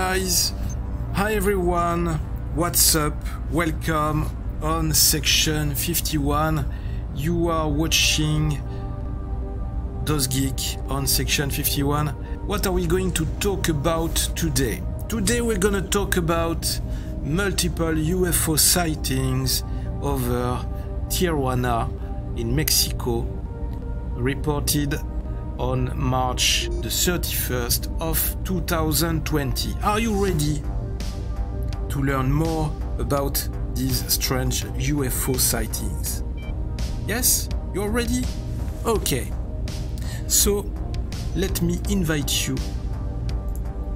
guys, hi everyone, what's up? Welcome on section 51. You are watching DozGeek on section 51. What are we going to talk about today? Today we're gonna talk about multiple UFO sightings over Tijuana in Mexico, reported on March the 31st of 2020. Are you ready to learn more about these strange UFO sightings? Yes? You're ready? Okay. So, let me invite you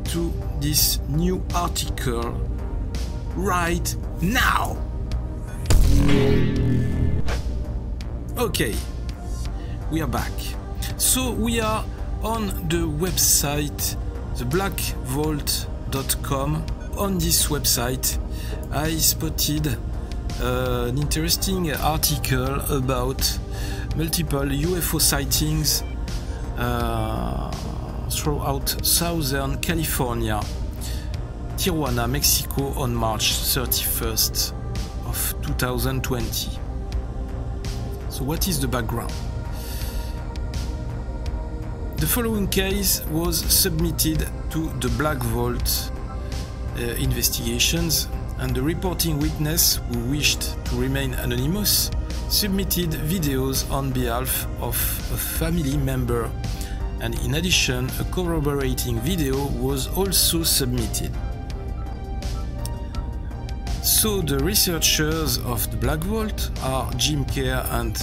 to this new article right now. Okay, we are back. So we are on the website theblackvault.com. On this website I spotted an interesting article about multiple UFO sightings throughout Southern California, Tijuana, Mexico on March 31st of 2020. So what is the background? The following case was submitted to the Black Vault investigations, and the reporting witness, who wished to remain anonymous, submitted videos on behalf of a family member, and in addition a corroborating video was also submitted. So the researchers of the Black Vault are Jim Kerr and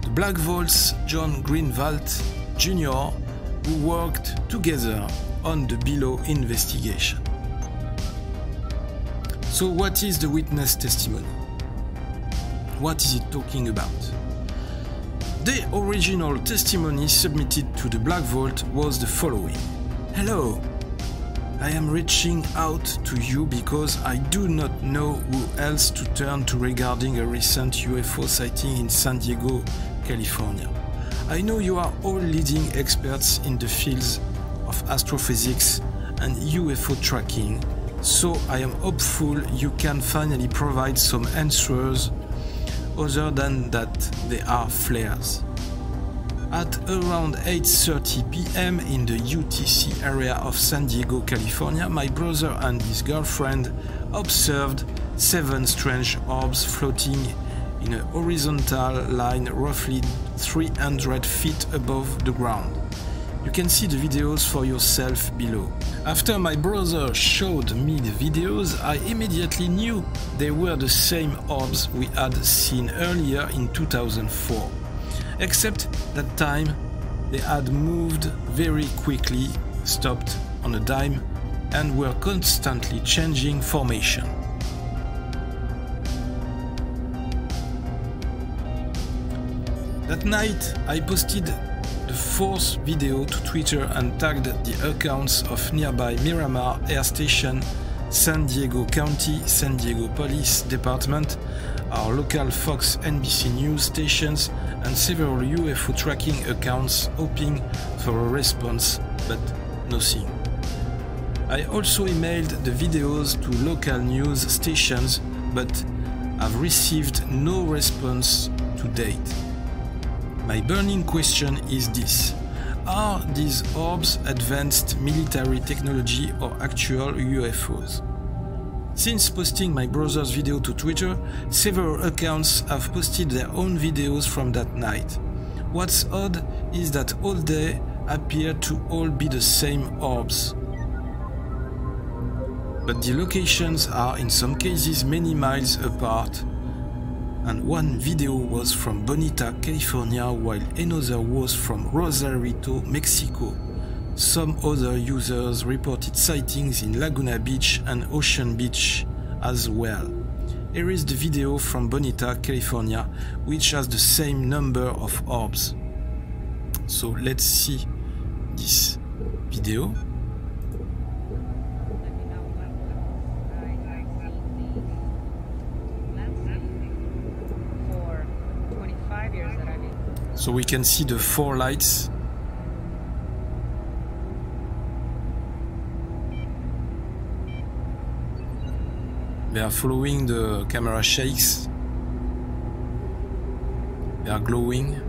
the Black Vault's John Greenwald Jr., who worked together on the below investigation. So what is the witness testimony? What is it talking about? The original testimony submitted to the Black Vault was the following. Hello, I am reaching out to you because I do not know who else to turn to regarding a recent UFO sighting in San Diego, California. I know you are all leading experts in the fields of astrophysics and UFO tracking, so I am hopeful you can finally provide some answers other than that they are flares. At around 8:30 p.m. in the UTC area of San Diego, California, my brother and his girlfriend observed 7 strange orbs floating in a horizontal line roughly 300 feet above the ground. You can see the videos for yourself below. After my brother showed me the videos, I immediately knew they were the same orbs we had seen earlier in 2004. Except that time they had moved very quickly, stopped on a dime, and were constantly changing formation. That night I posted the 4th video to Twitter and tagged the accounts of nearby Miramar Air Station, San Diego County, San Diego Police Department, our local Fox NBC News stations, and several UFO tracking accounts, hoping for a response, but nothing. I also emailed the videos to local news stations, but have received no response to date. My burning question is this: are these orbs advanced military technology or actual UFOs? Since posting my brother's video to Twitter, several accounts have posted their own videos from that night. What's odd is that all they appear to all be the same orbs, but the locations are in some cases many miles apart, and one video was from Bonita, California, while another was from Rosarito, Mexico. Some other users reported sightings in Laguna Beach and Ocean Beach as well. Here is the video from Bonita, California, which has the same number of orbs. So let's see this video. So we can see the 4 lights. They are following the camera shakes. They are glowing.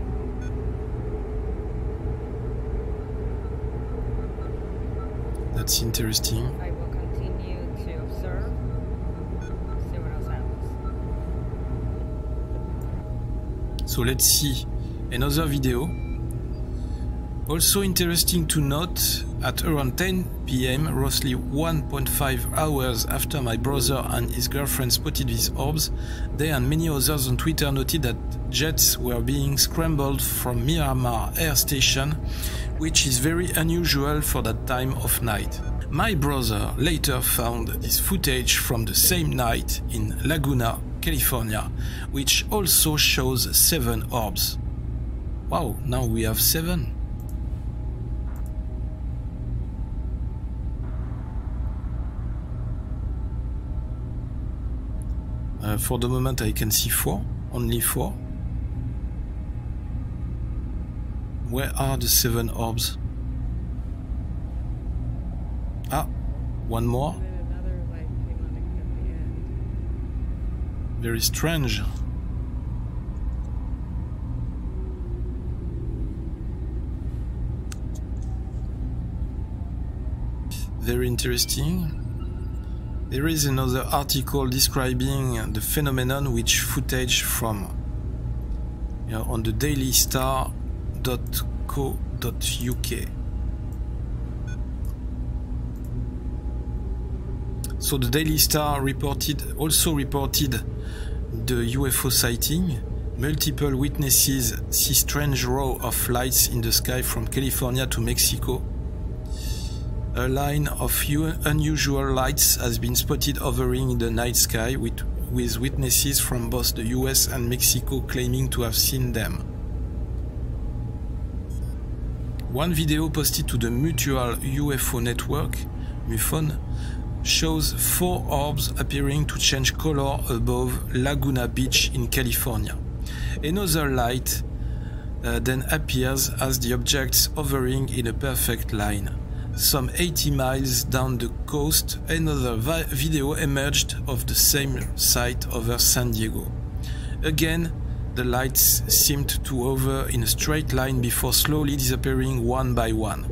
That's interesting. I will continue to observe, see what else happens. So let's see another video. Also interesting to note, at around 10 PM, roughly 1.5 hours after my brother and his girlfriend spotted these orbs, they and many others on Twitter noted that jets were being scrambled from Miramar Air Station, which is very unusual for that time of night. My brother later found this footage from the same night in Laguna, California, which also shows 7 orbs. Wow, now we have 7. For the moment I can see 4, only 4. Where are the 7 orbs? Ah, one more. And then another light came on at the end. Very strange. Very interesting. There is another article describing the phenomenon, which footage from on the dailystar.co.uk. So the Daily Star also reported the UFO sighting. Multiple witnesses see strange row of lights in the sky from California to Mexico. A line of unusual lights has been spotted hovering in the night sky, with witnesses from both the US and Mexico claiming to have seen them. One video posted to the Mutual UFO Network, MUFON, shows 4 orbs appearing to change color above Laguna Beach in California. Another light then appears as the objects hovering in a perfect line. Some 80 miles down the coast, another video emerged of the same site over San Diego. Again, the lights seemed to hover in a straight line before slowly disappearing one by one.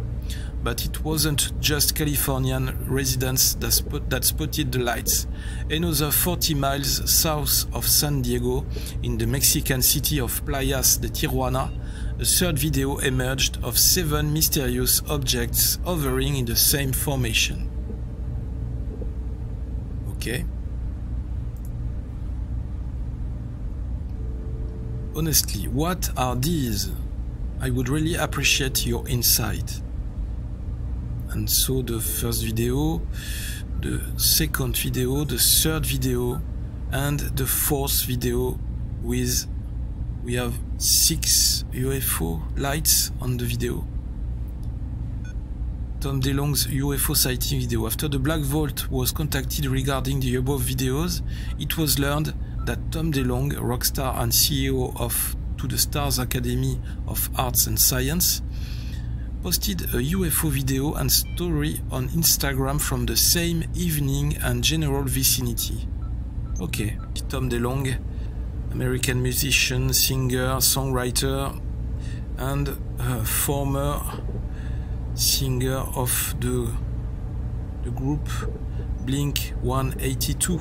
But it wasn't just Californian residents that spotted the lights. Another 40 miles south of San Diego, in the Mexican city of Playas de Tijuana, a third video emerged of 7 mysterious objects hovering in the same formation. Okay. Honestly, what are these? I would really appreciate your insight. And so the first video, the second video, the third video, and the fourth video with, we have 6 UFO lights on the video. Tom DeLonge's UFO sighting video. After the Black Vault was contacted regarding the above videos, it was learned that Tom DeLonge, rock star and CEO of To the Stars Academy of Arts and Science, posted a UFO video and story on Instagram from the same evening and general vicinity. Okay, Tom DeLonge, American musician, singer, songwriter, and former singer of the group Blink-182.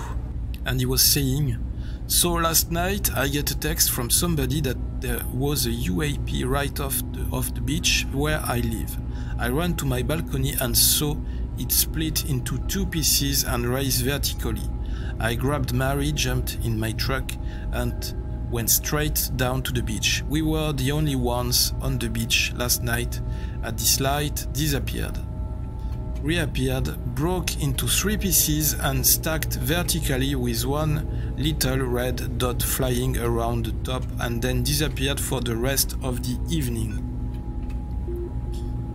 And he was saying, "So last night I get a text from somebody that there was a UAP right off the beach where I live. I ran to my balcony and saw it split into 2 pieces and raised vertically. I grabbed Mary, jumped in my truck, and went straight down to the beach. We were the only ones on the beach last night, and this light disappeared, reappeared, broke into 3 pieces and stacked vertically with one little red dot flying around the top, and then disappeared for the rest of the evening."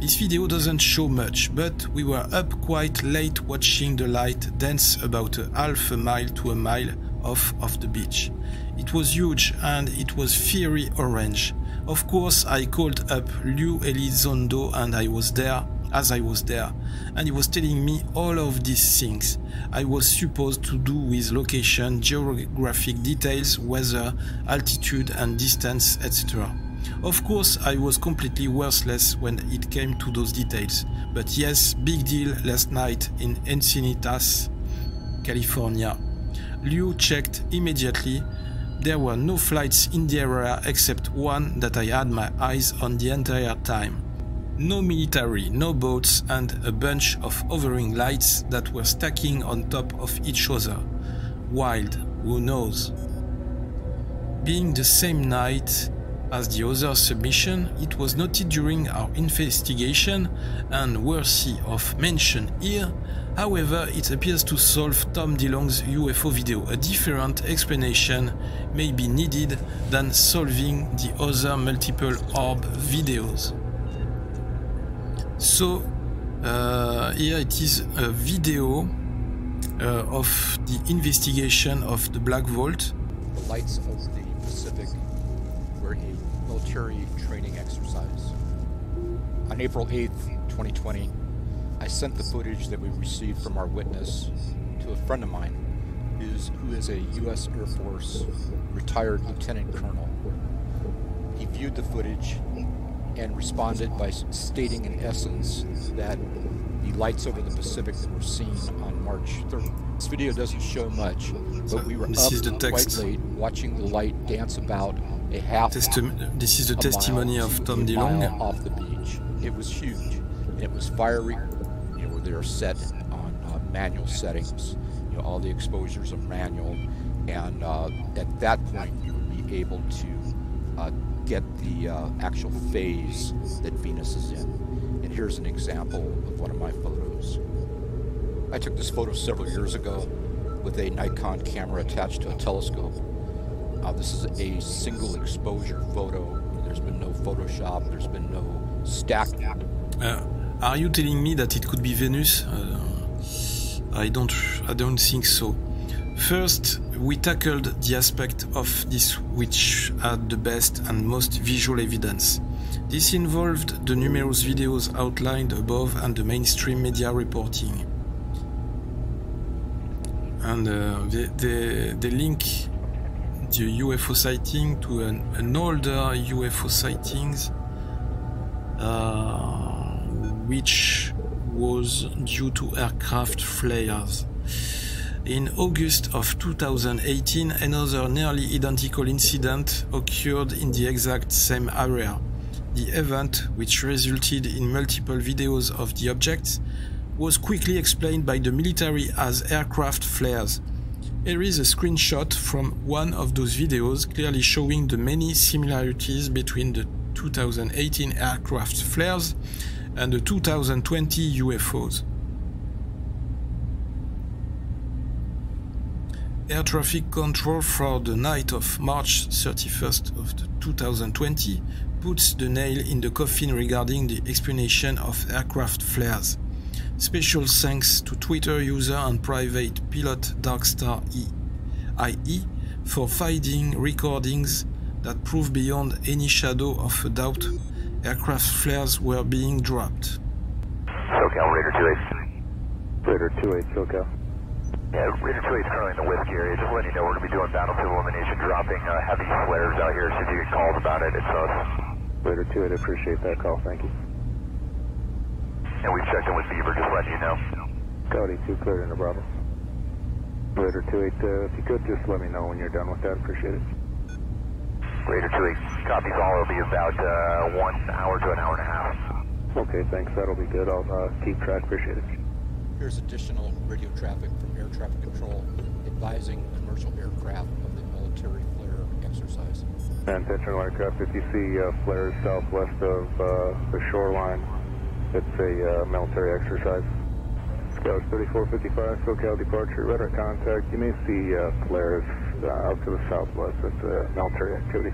This video doesn't show much, but we were up quite late watching the light dance about a half a mile to a mile off of the beach. It was huge and it was fiery orange. Of course, I called up Lou Elizondo and I was there as I was there, and he was telling me all of these things I was supposed to do with location, geographic details, weather, altitude and distance, etc. Of course, I was completely worthless when it came to those details, but yes, big deal last night in Encinitas, California. Liu checked immediately. There were no flights in the area except one that I had my eyes on the entire time. No military, no boats, and a bunch of hovering lights that were stacking on top of each other. Wild, who knows? Being the same night as the other submission, it was noted during our investigation and worthy of mention here. However, it appears to solve Tom DeLonge's UFO video. A different explanation may be needed than solving the other multiple orb videos. So, here it is a video of the investigation of the Black Vault. The lights of the Pacific were a military training exercise. On April 8th, 2020, I sent the footage that we received from our witness to a friend of mine who is a U.S. Air Force retired lieutenant colonel. He viewed the footage and responded by stating in essence that the lights over the Pacific were seen on March 3rd. This video doesn't show much, but we were up quite late watching the light dance about a half This is the testimony of Tom DeLonge. Off the beach. It was huge, and it was fiery. You know, they are set on manual settings. You know, all the exposures are manual, and at that point you would be able to get the actual phase that Venus is in. And here's an example of one of my photos. I took this photo several years ago with a Nikon camera attached to a telescope. This is a single exposure photo. There's been no Photoshop, there's been no stacking. Are you telling me that it could be Venus? I don't think so. First, we tackled the aspect of this which had the best and most visual evidence. This involved the numerous videos outlined above and the mainstream media reporting. And they link the UFO sighting to an older UFO sightings, which was due to aircraft flares. In August of 2018, another nearly identical incident occurred in the exact same area. The event, which resulted in multiple videos of the objects, was quickly explained by the military as aircraft flares. Here is a screenshot from one of those videos clearly showing the many similarities between the 2018 aircraft flares and the 2020 UFOs. Air traffic control for the night of March 31st of 2020 puts the nail in the coffin regarding the explanation of aircraft flares. Special thanks to Twitter user and private pilot Darkstar IE for finding recordings that prove beyond any shadow of a doubt aircraft flares were being dropped. SoCal, Raider 28. Raider 28, SoCal. Yeah, Raider 28 is currently in the whiskey area. Just letting you know we're going to be doing battlefield elimination, dropping heavy flares out here. So if you get calls about it, it's us. Raider 28, I appreciate that call, thank you. And we've checked in with Beaver, just letting you know. Cody 2 cleared into Bravo. Raider 28, if you could just let me know when you're done with that, appreciate it. Raider 28, copies all. It'll be about 1 hour to an hour and a half. Okay, thanks, that'll be good. I'll keep track, appreciate it. Here's additional radio traffic from air traffic control advising commercial aircraft of the military flare exercise. And intentional aircraft, if you see flares southwest of the shoreline, it's a military exercise. Scout 3455, SoCal departure, radar contact. You may see flares out to the southwest. It's a military activity.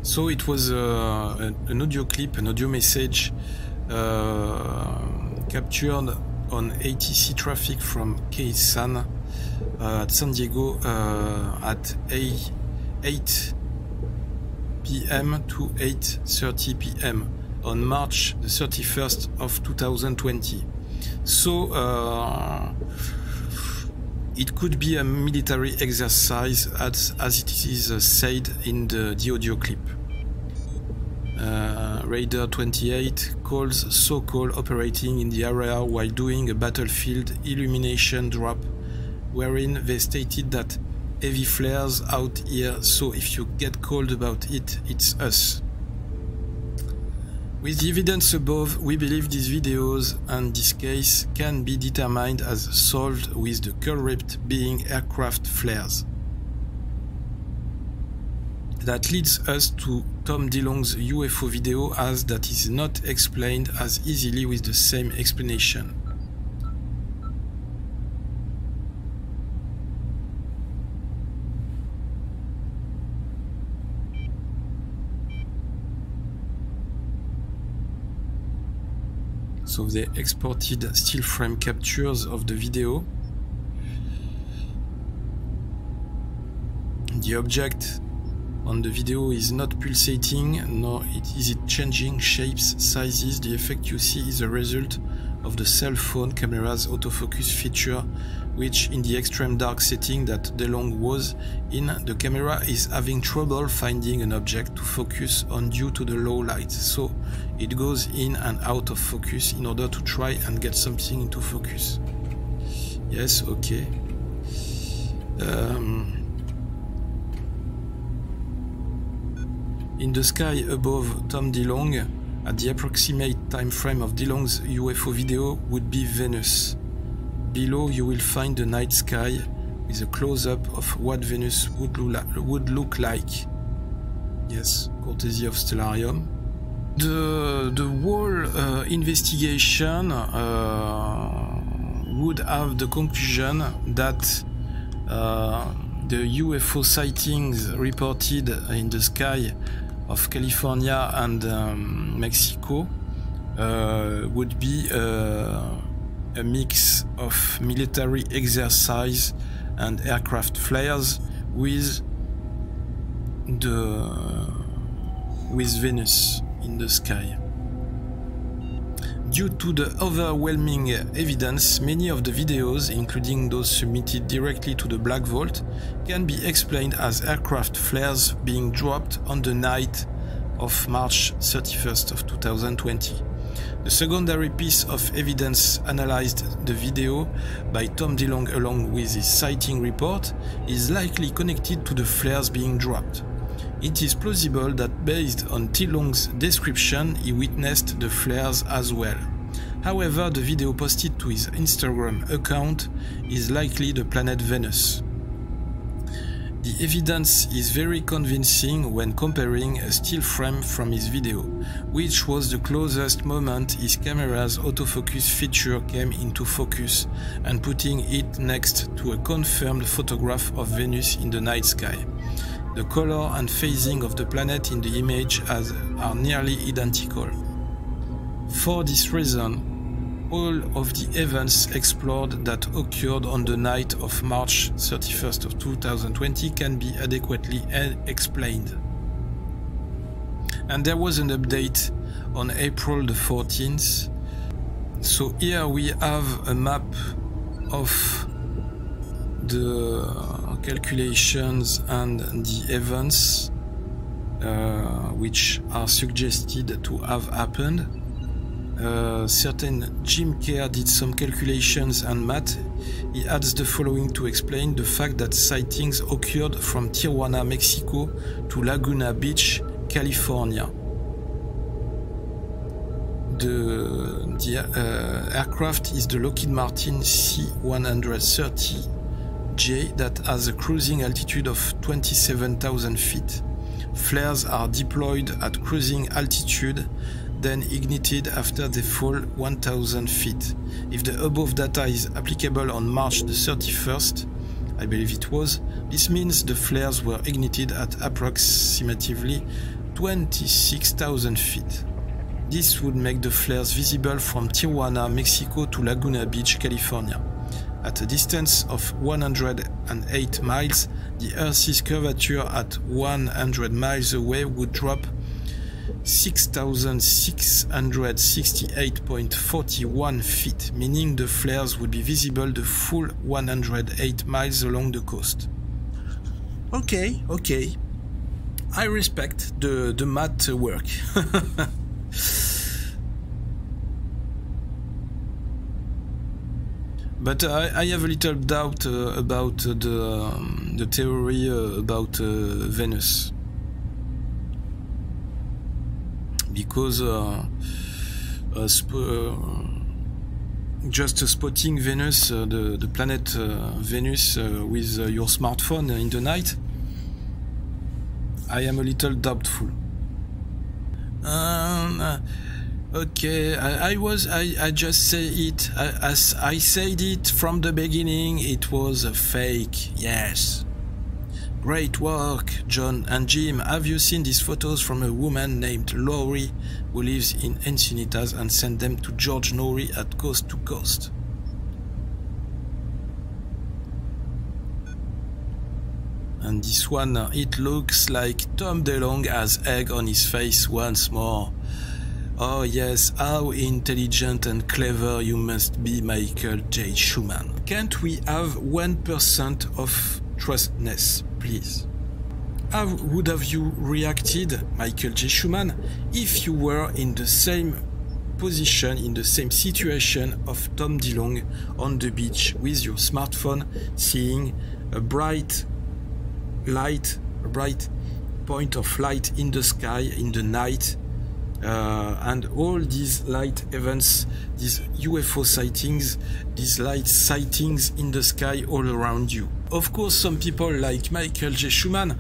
So it was an audio clip, an audio message captured on ATC traffic from Keysan at San Diego at 8 p.m. to 8:30 p.m. on March the 31st of 2020. So it could be a military exercise as it is said in the audio clip. Raider 28 calls so-called operating in the area while doing a battlefield illumination drop, wherein they stated that heavy flares out here, so if you get called about it, it's us. With the evidence above, we believe these videos and this case can be determined as solved, with the culprit being aircraft flares. That leads us to Tom DeLonge's UFO video, as that is not explained as easily with the same explanation. So they exported still frame captures of the video. The object on the video is not pulsating, nor is it changing shapes, sizes. The effect you see is a result of the cell phone camera's autofocus feature, which in the extreme dark setting that DeLonge was in, the camera is having trouble finding an object to focus on due to the low light, so it goes in and out of focus in order to try and get something into focus. Yes, okay. In the sky above Tom DeLonge, at the approximate time frame of DeLonge's UFO video, would be Venus. Below you will find the night sky with a close-up of what Venus would look like. Yes, courtesy of Stellarium. The whole investigation would have the conclusion that the UFO sightings reported in the sky of California and Mexico would be a mix of military exercise and aircraft flares with Venus in the sky. Due to the overwhelming evidence, many of the videos, including those submitted directly to the Black Vault, can be explained as aircraft flares being dropped on the night of March 31st of 2020. The secondary piece of evidence analyzed the video by Tom DeLonge along with his sighting report is likely connected to the flares being dropped. It is plausible that based on DeLonge's description he witnessed the flares as well. However, the video posted to his Instagram account is likely the planet Venus. The evidence is very convincing when comparing a still frame from his video, which was the closest moment his camera's autofocus feature came into focus, and putting it next to a confirmed photograph of Venus in the night sky. The color and phasing of the planet in the image are nearly identical. For this reason, all of the events explored that occurred on the night of March 31st of 2020 can be adequately explained. And there was an update on April the 14th. So here we have a map of the calculations and the events which are suggested to have happened. Certain Jim Kerr did some calculations and math. He adds the following to explain the fact that sightings occurred from Tijuana, Mexico to Laguna Beach, California. The aircraft is the Lockheed Martin C-130J that has a cruising altitude of 27,000 feet. Flares are deployed at cruising altitude, then ignited after they fall 1,000 feet. If the above data is applicable on March the 31st, I believe it was, this means the flares were ignited at approximately 26,000 feet. This would make the flares visible from Tijuana, Mexico to Laguna Beach, California. At a distance of 108 miles, the Earth's curvature at 100 miles away would drop 6,668.41 feet, meaning the flares would be visible the full 108 miles along the coast. Okay, okay. I respect the math work. But I have a little doubt about the theory about Venus. Because just spotting Venus, the planet Venus with your smartphone in the night, I am a little doubtful. Okay, I just say it as I said it from the beginning. It was a fake. Yes. Great work, John and Jim. Have you seen these photos from a woman named Laurie who lives in Encinitas and sent them to George Norrie at Coast to Coast? And this one, it looks like Tom DeLonge has egg on his face once more. Oh yes, how intelligent and clever you must be, Michael J. Schumann. Can't we have 1% of trustness, please? How would have you reacted, Michael J. Schumann, if you were in the same position, in the same situation of Tom DeLonge on the beach with your smartphone, seeing a bright light, a bright point of light in the sky in the night, and all these light events, these UFO sightings, these light sightings in the sky all around you? Of course, some people like Michael J. Schumann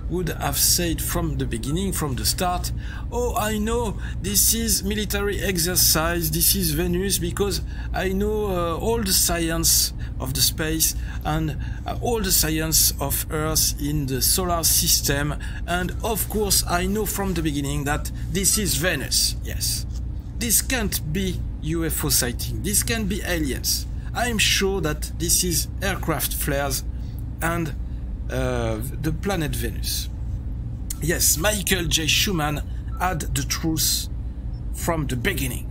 would have said from the beginning, from the start, oh, I know this is military exercise, this is Venus, because I know all the science of the space and all the science of Earth in the solar system, and of course I know from the beginning that this is Venus. Yes, this can't be UFO sighting, this can be aliens. I'm sure that this is aircraft flares and the planet Venus. Yes, Michael J. Schumann had the truth from the beginning.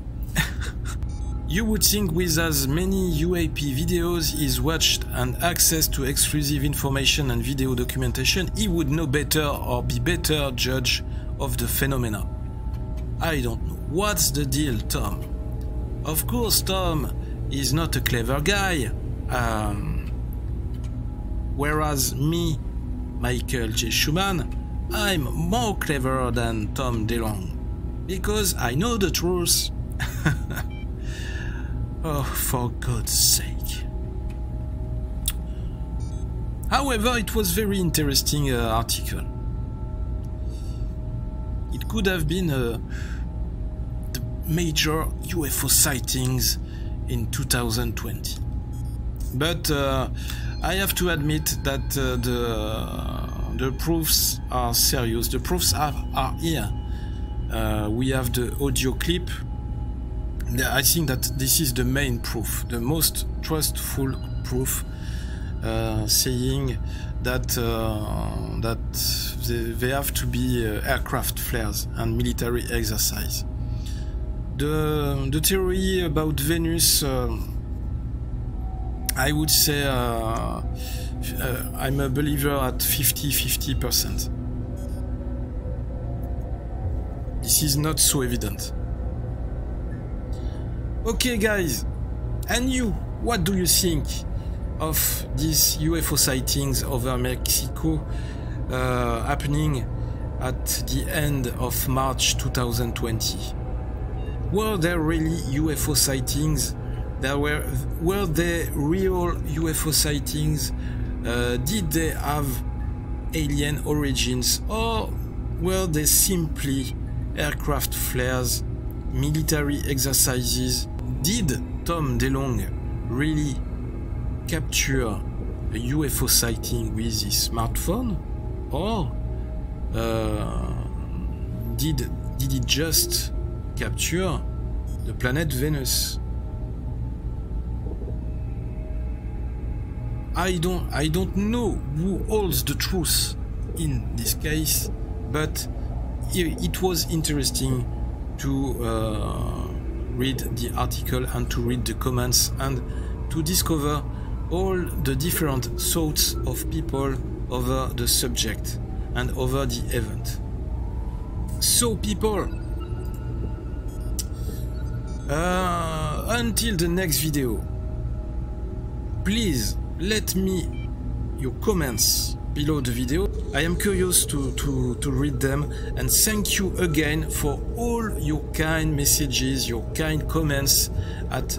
You would think with as many UAP videos he's watched and access to exclusive information and video documentation, he would know better or be better judge of the phenomena. I don't know. What's the deal, Tom? Of course, Tom is not a clever guy. Whereas me, Michael J. Schumann, I'm more clever than Tom DeLonge, because I know the truth. Oh, for God's sake. However, it was very interesting article. It could have been the major UFO sightings in 2020. But I have to admit that the proofs are serious. The proofs are here. We have the audio clip. I think that this is the main proof, the most trustful proof, saying that they have to be aircraft flares and military exercise. The theory about Venus, I would say I'm a believer at 50%. This is not so evident. Okay guys, and you, what do you think of these UFO sightings over Mexico happening at the end of March 2020? Were there really UFO sightings? Were there real UFO sightings? Did they have alien origins, or were they simply aircraft flares, military exercises? Did Tom DeLonge really capture a UFO sighting with his smartphone, or did he just capture the planet Venus? I don't know who holds the truth in this case, but it was interesting to read the article and to read the comments and to discover all the different thoughts of people over the subject and over the event. So people, until the next video, please let me your comments below the video. I am curious to read them, and thank you again for all your kind messages, your kind comments at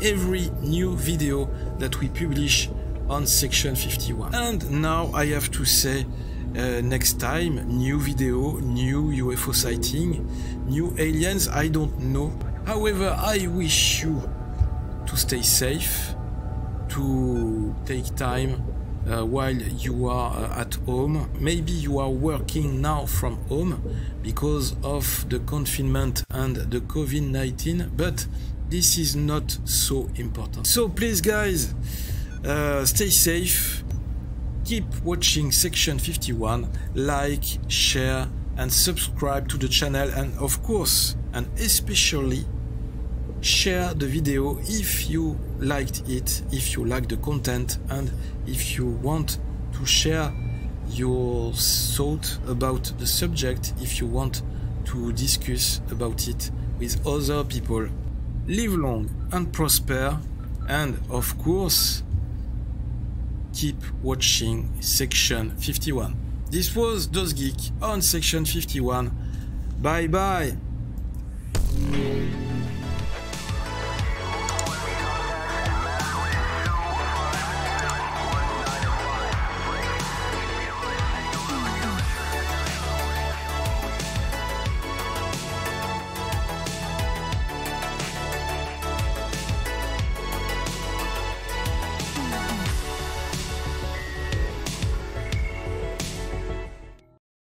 every new video that we publish on Section 51. And now I have to say, next time, new video, new UFO sighting, new aliens, I don't know. However, I wish you to stay safe, to take time while you are at home. Maybe you are working now from home because of the confinement and the COVID-19, but this is not so important. So please guys, stay safe, keep watching Section 51, like, share and subscribe to the channel, and of course and especially share the video if you liked it, if you like the content, and if you want to share your thought about the subject, if you want to discuss about it with other people. Live long and prosper, and of course keep watching Section 51. This was DozGeek on Section 51. Bye bye.